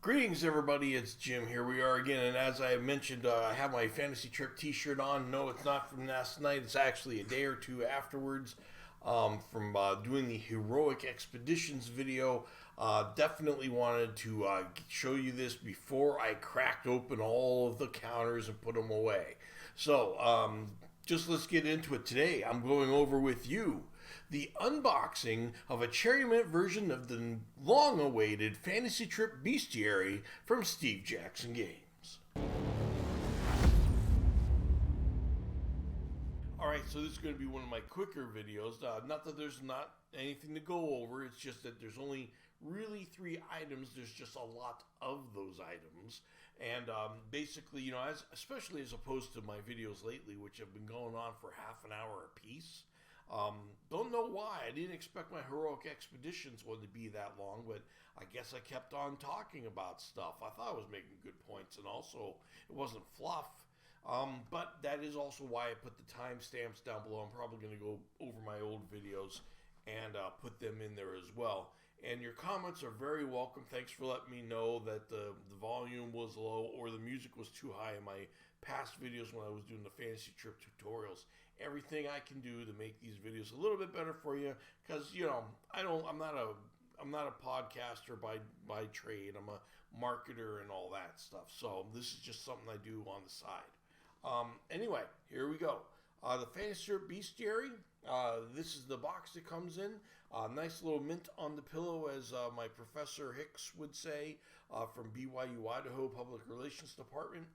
Greetings, everybody. It's Jim. Here we are again, and as I mentioned, I have my Fantasy Trip T-shirt on. No, it's not from last night. It's actually a day or two afterwards from doing the Heroic Expeditions video. Definitely wanted to show you this before I cracked open all of the counters and put them away. So, just let's get into it today. I'm going over with you the unboxing of a cherry mint version of the long-awaited Fantasy Trip Bestiary from Steve Jackson Games. Alright, so this is going to be one of my quicker videos. Not that there's not anything to go over, it's just that there's only really 3 items. There's just a lot of those items. And basically, you know, especially as opposed to my videos lately, which have been going on for half an hour a piece. Don't know why. I didn't expect my Heroic Expeditions one to be that long, but I guess I kept on talking about stuff. I thought I was making good points, and also it wasn't fluff. But that is also why I put the timestamps down below. I'm probably going to go over my old videos and put them in there as well. And your comments are very welcome. Thanks for letting me know that the volume was low or the music was too high in my past videos when I was doing the Fantasy Trip tutorials. Everything I can do to make these videos a little bit better for you, because you know I'm not a podcaster by trade. I'm a marketer and all that stuff. So this is just something I do on the side. Anyway, here we go. The Fantasy Trip Bestiary. This is the box that comes in. Nice little mint on the pillow, as my Professor Hicks would say, from BYU Idaho Public Relations Department.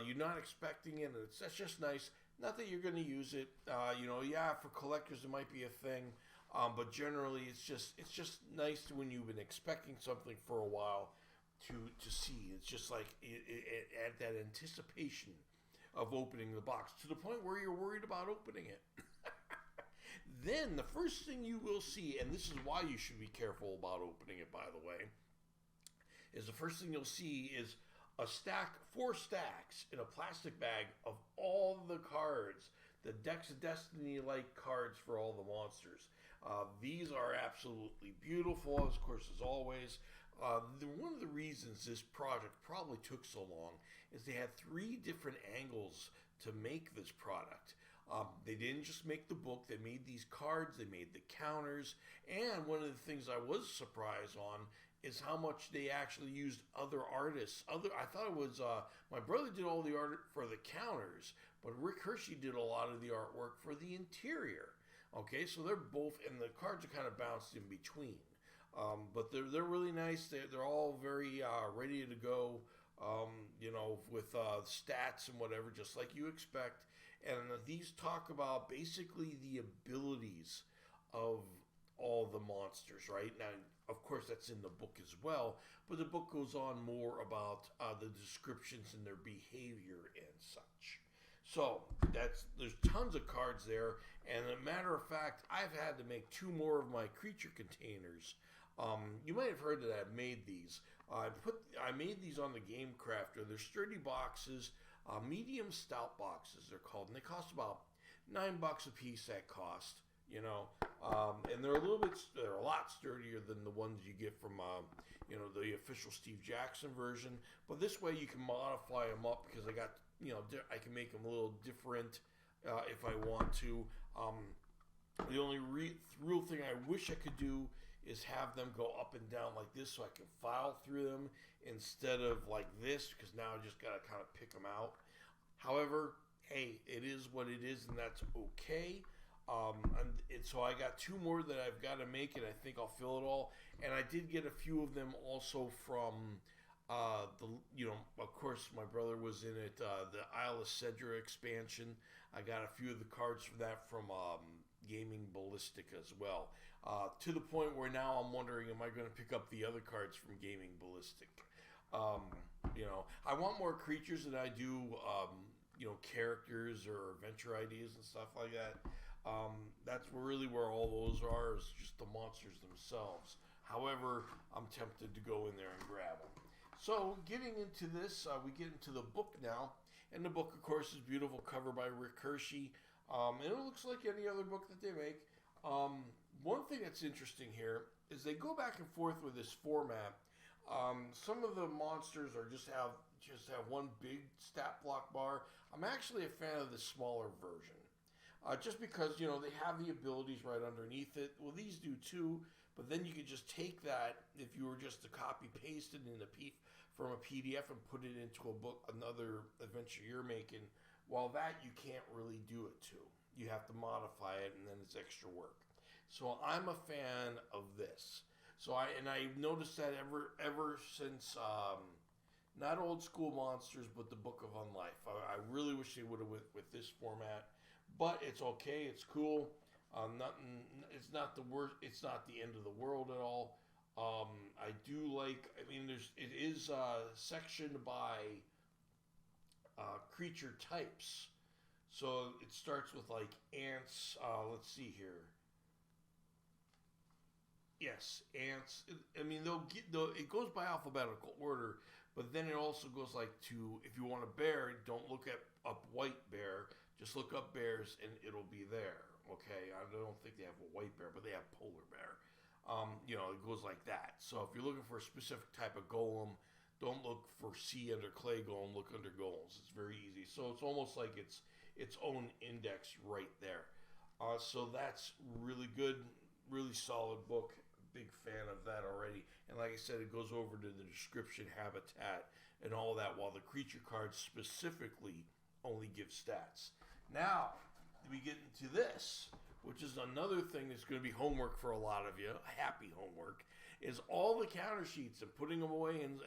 You're not expecting it, and that's just nice. Not that you're going to use it, you know. Yeah, for collectors it might be a thing, but generally it's just nice when you've been expecting something for a while to see. It's just like at that anticipation of opening the box to the point where you're worried about opening it. Then the first thing you will see, and this is why you should be careful about opening it, by the way, is the first thing you'll see is a stack, 4 stacks in a plastic bag of all the cards, the Decks of Destiny-like cards for all the monsters. These are absolutely beautiful, of course, as always. One of the reasons this project probably took so long is they had 3 different angles to make this product. They didn't just make the book, they made these cards, they made the counters, and one of the things I was surprised on is how much they actually used other artists. I thought it was, my brother did all the art for the counters, but Rick Hershey did a lot of the artwork for the interior. Okay, so they're both, and the cards are kind of bounced in between. But they're really nice. They're all very ready to go, you know, with stats and whatever, just like you expect. And these talk about basically the abilities of all the monsters, right? Now, of course, that's in the book as well, but the book goes on more about the descriptions and their behavior and such. So there's tons of cards there, and as a matter of fact, I've had to make 2 more of my creature containers. You might have heard that I've made these. I made these on the Game Crafter. They're sturdy boxes, medium stout boxes they're called, and they cost about $9 a piece at cost. You know, and they're a lot sturdier than the ones you get from, you know, the official Steve Jackson version. But this way you can modify them up, because I got, you know, I can make them a little different if I want to. The only real thing I wish I could do is have them go up and down like this, so I can file through them instead of like this, because now I just got to kind of pick them out. However, hey, it is what it is, and that's okay. And so I got 2 more that I've got to make, and I think I'll fill it all. And I did get a few of them also from you know, of course, my brother was in it, the Isle of Cedra expansion. I got a few of the cards for that from Gaming Ballistic as well. To the point where now I'm wondering, am I going to pick up the other cards from Gaming Ballistic? You know, I want more creatures than I do, you know, characters or adventure ideas and stuff like that. That's really where all those are, is just the monsters themselves. However, I'm tempted to go in there and grab them. So getting into this, we get into the book now. And the book, of course, is beautiful cover by Rick Hershey. And it looks like any other book that they make. One thing that's interesting here is they go back and forth with this format. Some of the monsters are just have one big stat block bar. I'm actually a fan of the smaller version, just because they have the abilities right underneath it. Well, these do too, but then you could just take that if you were just to copy paste it in from a PDF and put it into a book, another adventure you're making. While that you can't really do it to. You have to modify it, and then it's extra work. So I'm a fan of this. So I've noticed that ever since not Old School Monsters, but the Book of Unlife. I really wish they would have with this format, but it's okay. It's cool. Nothing. It's not the worst. It's not the end of the world at all. I do like. I mean, it is sectioned by creature types. So it starts with like ants. Let's see here. Yes, ants. I mean, it goes by alphabetical order, but then it also goes like to if you want a bear, don't look up white bear. Just look up bears, and it'll be there. Okay, I don't think they have a white bear, but they have polar bear. It goes like that. So if you're looking for a specific type of golem, don't look for sea under clay golem. Look under golems. It's very easy. So it's almost like it's its own index right there. So that's really good, really solid book. Big fan of that already. And like I said, it goes over to the description, habitat, and all that, while the creature cards specifically only give stats. Now, we get into this, which is another thing that's going to be homework for a lot of you, happy homework, is all the counter sheets and putting them away and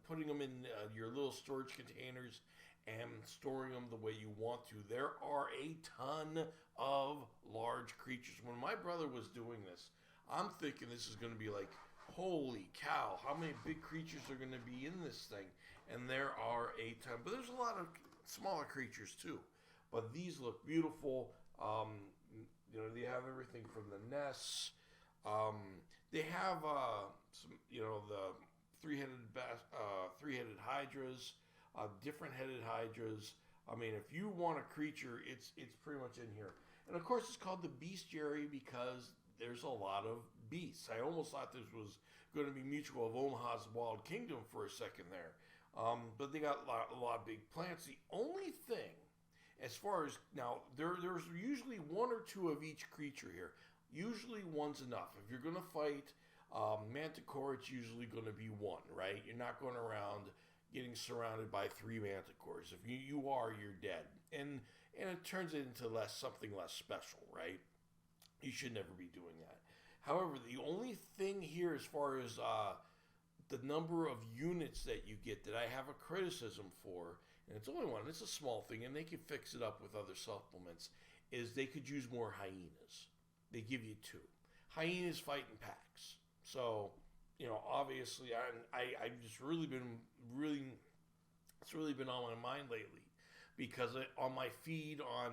putting them in your little storage containers and storing them the way you want to. There are a ton of large creatures. When my brother was doing this, I'm thinking this is going to be like, holy cow, how many big creatures are going to be in this thing? And there are a ton, but there's a lot of smaller creatures too. But these look beautiful. They have everything from the nests. They have the three-headed hydras, different headed hydras. I mean, if you want a creature, it's pretty much in here. And of course, it's called the Bestiary because there's a lot of beasts. I almost thought this was going to be Mutual of Omaha's Wild Kingdom for a second there. But they got a lot of big plants. The only thing, as far as, now, there's usually one or two of each creature here. Usually one's enough. If you're going to fight Manticore, it's usually going to be one, right? You're not going around getting surrounded by 3 Manticores. If you are, you're dead. And it turns it into something less special, right? You should never be doing that. However, the only thing here as far as the number of units that you get that I have a criticism for, and it's only one, it's a small thing, and they can fix it up with other supplements, is they could use more hyenas. They give you 2. Hyenas fight in packs. So, obviously, I've just really been, it's really been on my mind lately. Because on my feed on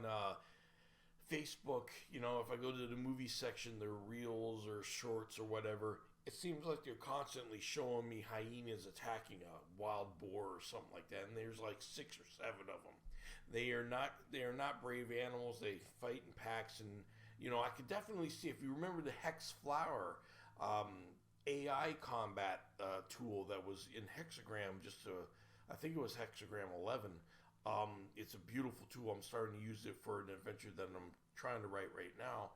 Facebook, if I go to the movie section, the reels or shorts or whatever, it seems like they're constantly showing me hyenas attacking a wild boar or something like that, and there's like 6 or 7 of them. They are not brave animals. They fight in packs, and I could definitely see, if you remember the Hex Flower AI combat tool that was in Hexagram, I think it was Hexagram 11. It's a beautiful tool. I'm starting to use it for an adventure that I'm trying to write right now.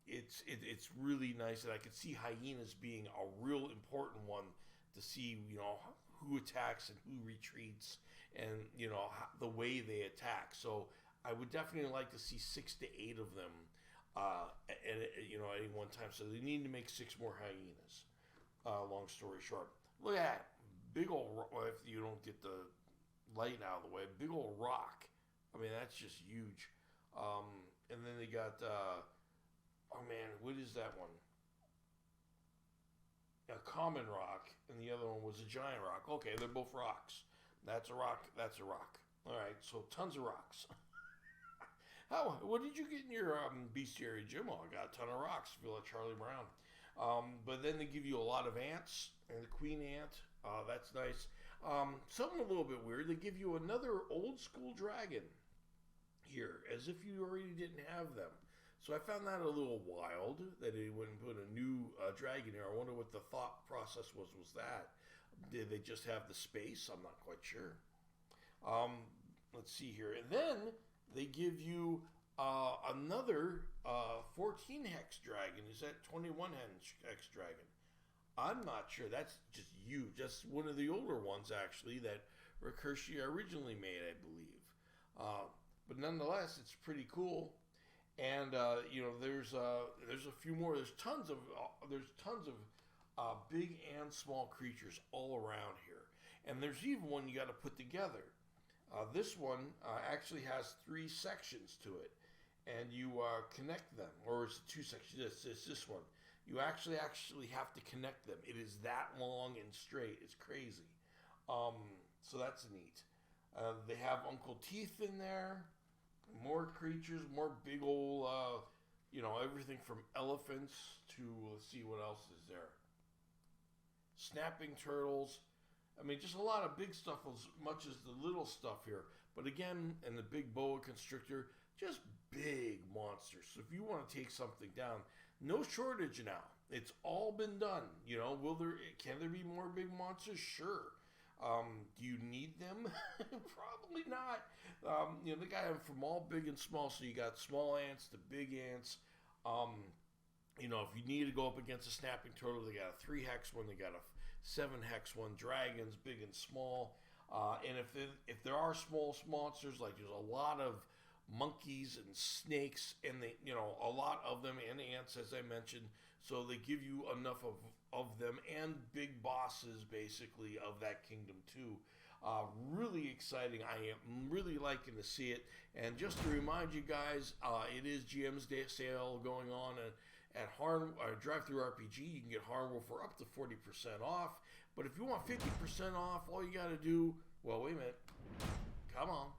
It's really nice, and I could see hyenas being a real important one to see, who attacks and who retreats, and the way they attack. So I would definitely like to see 6 to 8 of them at any one time. So they need to make 6 more hyenas. Long story short, look at that big old. Well, if you don't get the light out of the way, big old rock. I mean, that's just huge. And then they got what is that one? A common rock, and the other one was a giant rock. Okay, they're both rocks. That's a rock. That's a rock. All right, so tons of rocks. What did you get in your bestiary, Jim? Oh, I got a ton of rocks. I feel like Charlie Brown. But then they give you a lot of ants, and the queen ant. That's nice. Something a little bit weird. They give you another old school dragon here, as if you already didn't have them. So I found that a little wild that they wouldn't put a new dragon here. I wonder what the thought process was that. Did they just have the space? I'm not quite sure. Let's see here. And then they give you another 14 hex dragon. Is that 21 hex dragon? I'm not sure. That's just huge. That's one of the older ones, actually, that Recursia originally made, I believe. But nonetheless, it's pretty cool. And there's a few more. There's tons of big and small creatures all around here. And there's even one you got to put together. This one actually has 3 sections to it, and you connect them, or it's 2 sections. It's this one. You actually have to connect them. It is that long and straight. It's crazy. So that's neat. They have Uncle Teeth in there. More creatures, more big old, everything from elephants to, let's see what else is there. Snapping turtles. I mean, just a lot of big stuff as much as the little stuff here. But again, and the big boa constrictor, just big monsters. So if you want to take something down, no shortage now. It's all been done. Can there be more big monsters? Sure. Do you need them? Probably not. They got them from all big and small. So you got small ants to big ants. If you need to go up against a snapping turtle, they got a 3 hex one. They got a 7 hex one. Dragons, big and small. And if there are small monsters, like there's a lot of monkeys and snakes, and a lot of them, and ants, as I mentioned. So they give you enough of them, and big bosses basically of that kingdom too. Really exciting. I am really liking to see it. And just to remind you guys, it is GM's Day sale going on at Drive Through RPG. You can get Hardware for up to 40% off. But if you want 50% off, all you got to do, well, wait a minute. Come on.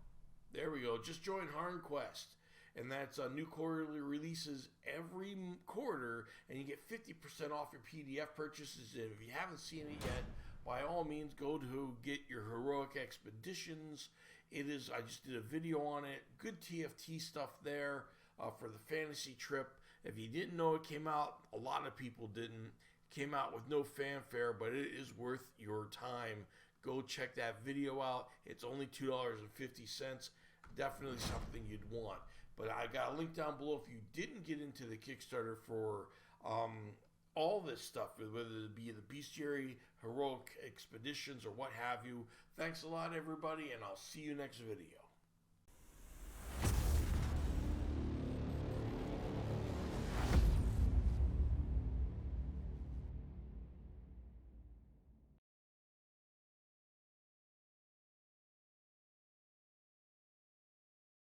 There we go. Just join Harn Quest. And that's new quarterly releases every quarter, and you get 50% off your PDF purchases. And if you haven't seen it yet, by all means, go to get your Heroic Expeditions. I just did a video on it. Good TFT stuff there for the fantasy trip. If you didn't know it came out, a lot of people didn't. Came out with no fanfare, but it is worth your time. Go check that video out. It's only $2.50. Definitely something you'd want. But I got a link down below if you didn't get into the Kickstarter for all this stuff, whether it be the Bestiary, Heroic Expeditions, or what have you. Thanks a lot, everybody, and I'll see you next video.